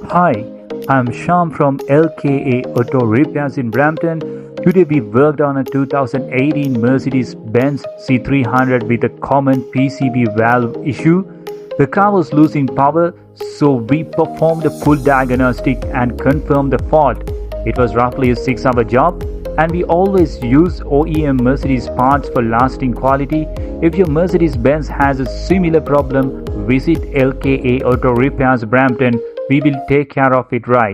Hi, I'm Sham from LKA Auto Repairs in Brampton. Today we worked on a 2018 Mercedes-Benz C300 with a common PCV valve issue. The car was losing power, so we performed a full diagnostic and confirmed the fault. It was roughly a 6-hour job, and we always use OEM Mercedes parts for lasting quality. If your Mercedes-Benz has a similar problem, visit LKA Auto Repairs Brampton. We will take care of it right.